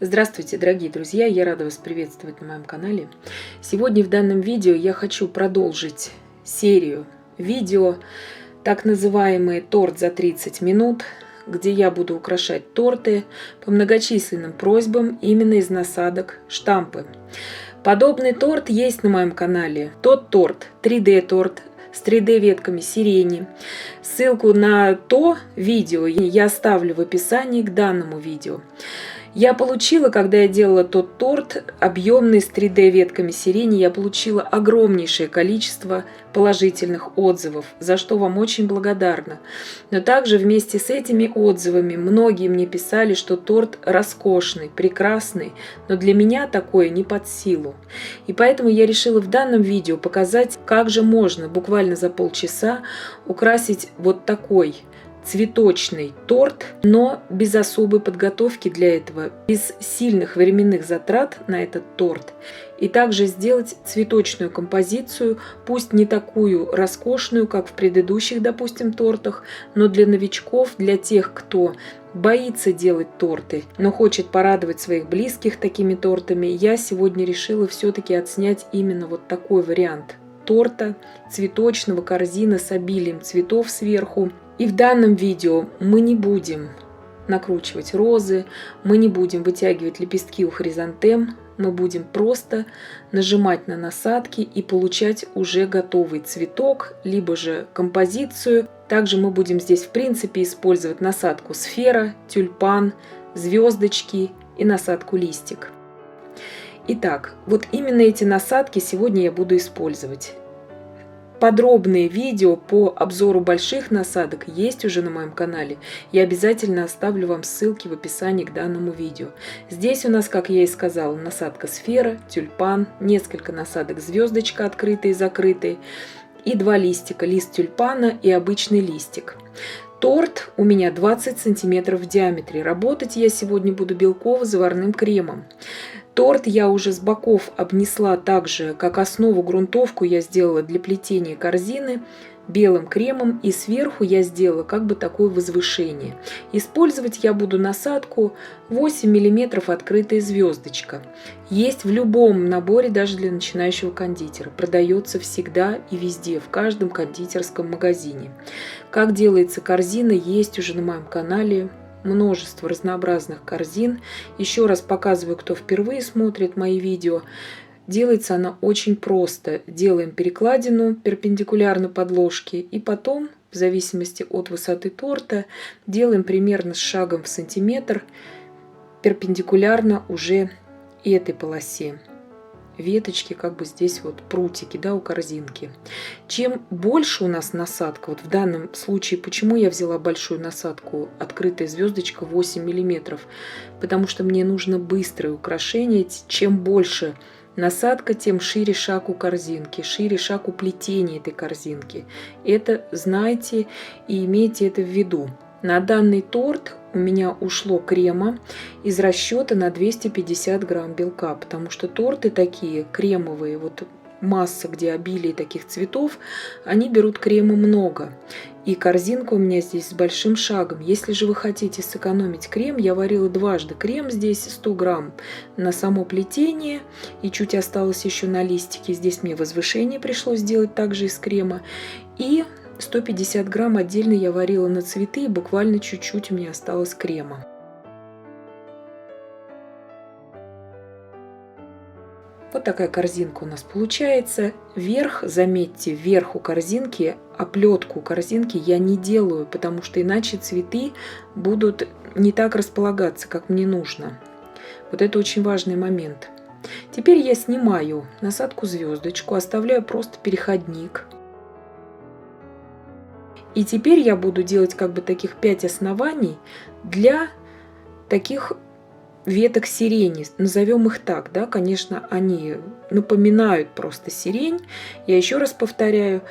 Здравствуйте, дорогие друзья! Я рада вас приветствовать на моем канале. Сегодня в данном видео я хочу продолжить серию видео, так называемый торт за 30 минут, где я буду украшать торты по многочисленным просьбам именно из насадок штампы. Подобный торт есть на моем канале. Тот торт, 3D торт с 3D ветками сирени. Ссылку на то видео я оставлю в описании к данному видео. Я получила, когда я делала тот торт, объемный с 3D ветками сирени, я получила огромнейшее количество положительных отзывов, за что вам очень благодарна. Но также вместе с этими отзывами многие мне писали, что торт роскошный, прекрасный, но для меня такое не под силу. И поэтому я решила в данном видео показать, как же можно буквально за полчаса украсить вот такой цветочный торт, но без особой подготовки для этого, без сильных временных затрат на этот торт. И также сделать цветочную композицию, пусть не такую роскошную, как в предыдущих, допустим, тортах, но для новичков, для тех, кто боится делать торты, но хочет порадовать своих близких такими тортами, я сегодня решила все-таки отснять именно вот такой вариант торта, цветочного, корзины с обилием цветов сверху. И в данном видео мы не будем накручивать розы, мы не будем вытягивать лепестки у хризантем, мы будем просто нажимать на насадки и получать уже готовый цветок, либо же композицию. Также мы будем здесь в принципе использовать насадку сфера, тюльпан, звездочки и насадку листик. Итак, вот именно эти насадки сегодня я буду использовать. Подробные видео по обзору больших насадок есть уже на моем канале. Я обязательно оставлю вам ссылки в описании к данному видео. Здесь у нас, как я и сказала, насадка сфера, тюльпан, несколько насадок звездочка открытые и закрытые и два листика, лист тюльпана и обычный листик. Торт у меня 20 сантиметров в диаметре. Работать я сегодня буду белково-заварным кремом. Торт я уже с боков обнесла так же, как основу грунтовку я сделала для плетения корзины белым кремом, и сверху я сделала как бы такое возвышение. Использовать я буду насадку 8 мм открытая звездочка. Есть в любом наборе, даже для начинающего кондитера. Продается всегда и везде, в каждом кондитерском магазине. Как делается корзина, есть уже на моем канале. Множество разнообразных корзин. Еще раз показываю, кто впервые смотрит мои видео. Делается она очень просто. Делаем перекладину перпендикулярно подложке и потом, в зависимости от высоты торта, делаем примерно с шагом в сантиметр перпендикулярно уже этой полосе. Веточки, как бы здесь вот прутики, да, у корзинки. Чем больше у нас насадка, вот в данном случае, почему я взяла большую насадку, открытая звездочка 8 мм, потому что мне нужно быстрое украшение. Чем больше насадка, тем шире шаг у корзинки, шире шаг у плетения этой корзинки. Это знайте и имейте это в виду. На данный торт у меня ушло крема из расчета на 250 грамм белка, потому что торты такие кремовые, вот масса, где обилие таких цветов, они берут крема много. И корзинка у меня здесь с большим шагом. Если же вы хотите сэкономить крем, я варила дважды крем, здесь 100 грамм на само плетение, и чуть осталось еще на листике. Здесь мне возвышение пришлось сделать также из крема. И 150 грамм отдельно я варила на цветы, и буквально чуть-чуть у меня осталось крема. Вот такая корзинка у нас получается. Верх, заметьте, вверх у корзинки, оплетку корзинки я не делаю, потому что иначе цветы будут не так располагаться, как мне нужно. Вот это очень важный момент. Теперь я снимаю насадку звездочку, оставляю просто переходник. И теперь я буду делать как бы таких 5 оснований для таких веток сирени. Назовем их так, да, конечно, они напоминают просто сирень. Я еще раз повторяю,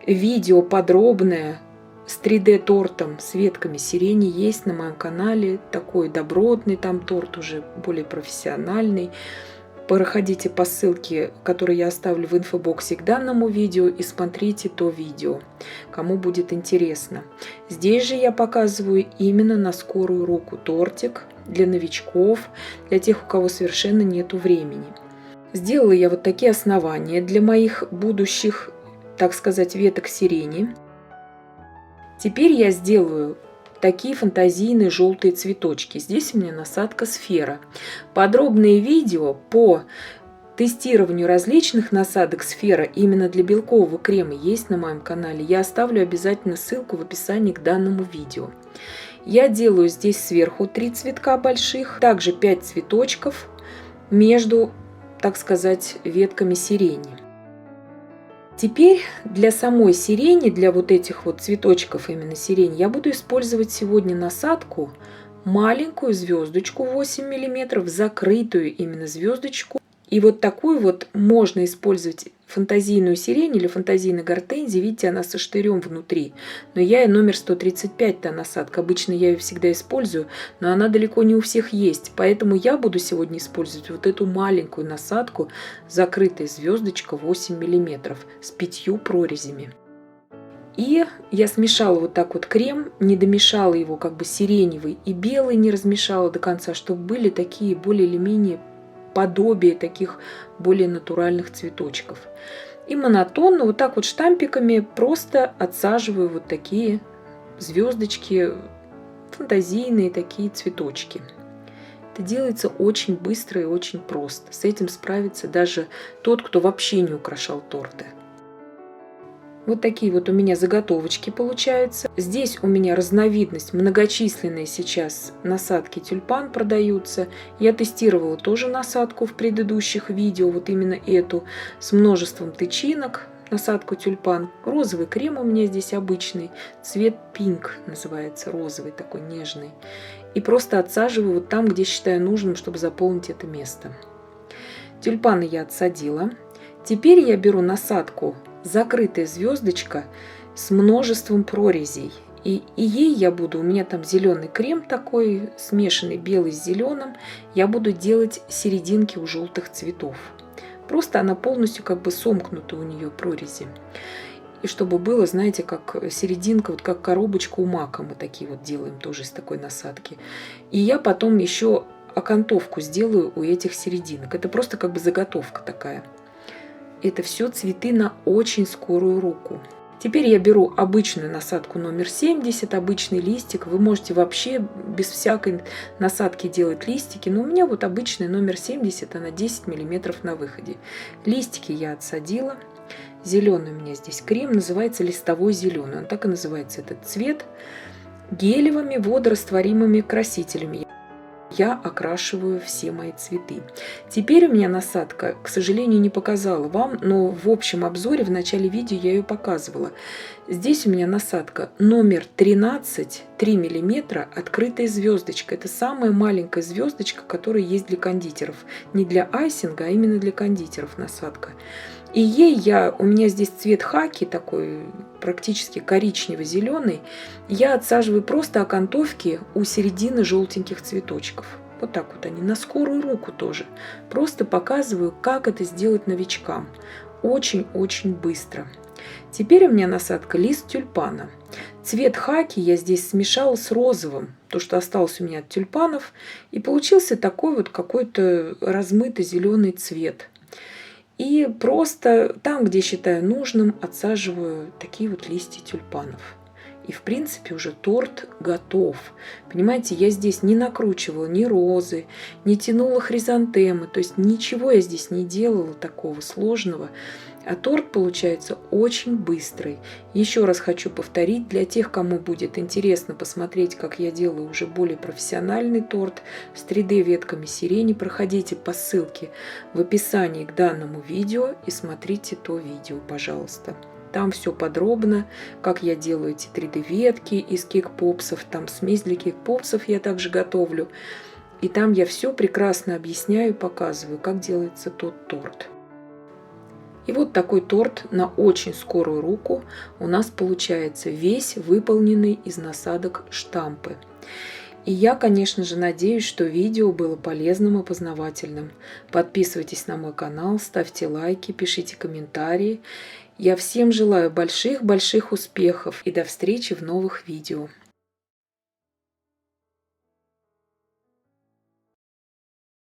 видео подробное с 3D тортом с ветками сирени есть на моем канале. Такой добротный там торт, уже более профессиональный. Проходите по ссылке, которую я оставлю в инфобоксе к данному видео, и смотрите то видео, кому будет интересно. Здесь же я показываю именно на скорую руку тортик. для новичков, для тех, у кого совершенно нету времени. Сделала я вот такие основания для моих будущих, так сказать, веток сирени. Теперь я сделаю такие фантазийные желтые цветочки. Здесь у меня насадка сфера. Подробные видео по тестированию различных насадок сфера именно для белкового крема есть на моем канале. Я оставлю обязательно ссылку в описании к данному видео. Я делаю здесь сверху 3 цветка больших, также 5 цветочков между, так сказать, ветками сирени. Теперь для самой сирени, для вот этих вот цветочков именно сирени, я буду использовать сегодня насадку маленькую звездочку 8 мм, закрытую именно звездочку. И вот такую вот можно использовать фантазийную сирень или фантазийную гортензию. Видите, она со штырем внутри. Но я и номер 135, та насадка. Обычно я ее всегда использую, но она далеко не у всех есть. Поэтому я буду сегодня использовать вот эту маленькую насадку, закрытая звездочка 8 мм с 5 прорезями. И я смешала вот так вот крем, не домешала его как бы сиреневый и белый, не размешала до конца, чтобы были такие более или менее подобие таких более натуральных цветочков. И монотонно вот так вот штампиками просто отсаживаю вот такие звездочки, фантазийные такие цветочки. Это делается очень быстро и очень просто. С этим справится даже тот, кто вообще не украшал торты. Вот такие вот у меня заготовочки получаются. Здесь у меня разновидность, многочисленные сейчас насадки тюльпан продаются. Я тестировала тоже насадку в предыдущих видео, вот именно эту, с множеством тычинок, насадку тюльпан. Розовый крем у меня здесь обычный, цвет пинк называется, розовый такой нежный. И просто отсаживаю вот там, где считаю нужным, чтобы заполнить это место. Тюльпаны я отсадила. Теперь я беру насадку закрытая звездочка с множеством прорезей. И ей я буду, у меня там зеленый крем такой, смешанный белый с зеленым, я буду делать серединки у желтых цветов. Просто она полностью как бы сомкнута у нее прорези. И чтобы было, знаете, как серединка, вот как коробочка у мака мы такие вот делаем тоже из такой насадки. И я потом еще окантовку сделаю у этих серединок. Это просто как бы заготовка такая. Это все цветы на очень скорую руку. Теперь я беру обычную насадку номер 70, обычный листик. Вы можете вообще без всякой насадки делать листики, но у меня вот обычный номер 70, она 10 мм на выходе. Листики я отсадила. Зеленый у меня здесь крем, называется листовой зеленый. Он так и называется, этот цвет. Гелевыми водорастворимыми красителями я окрашиваю все мои цветы. Теперь у меня насадка, к сожалению, не показала вам, но в общем обзоре в начале видео я ее показывала. Здесь у меня насадка номер 13, 3 мм, открытая звездочка. Это самая маленькая звездочка, которая есть для кондитеров. Не для айсинга, а именно для кондитеров насадка. И ей у меня здесь цвет хаки, такой практически коричнево-зеленый. Я отсаживаю просто окантовки у середины желтеньких цветочков. Вот так вот они, на скорую руку тоже. Просто показываю, как это сделать новичкам. Очень-очень быстро. Теперь у меня насадка лист тюльпана. Цвет хаки я здесь смешала с розовым, то, что осталось у меня от тюльпанов. И получился такой вот какой-то размытый зеленый цвет. И просто там, где считаю нужным, отсаживаю такие вот листья тюльпанов. И в принципе уже торт готов. Понимаете, я здесь не накручивала ни розы, не тянула хризантемы. То есть ничего я здесь не делала такого сложного. А торт получается очень быстрый. Еще раз хочу повторить, для тех, кому будет интересно посмотреть, как я делаю уже более профессиональный торт с 3D ветками сирени, проходите по ссылке в описании к данному видео и смотрите то видео, пожалуйста. Там все подробно, как я делаю эти 3D ветки из кек-попсов, там смесь для кек-попсов я также готовлю. И там я все прекрасно объясняю и показываю, как делается тот торт. И вот такой торт на очень скорую руку у нас получается, весь выполненный из насадок штампы. И я, конечно же, надеюсь, что видео было полезным и познавательным. Подписывайтесь на мой канал, ставьте лайки, пишите комментарии. Я всем желаю больших-больших успехов и до встречи в новых видео.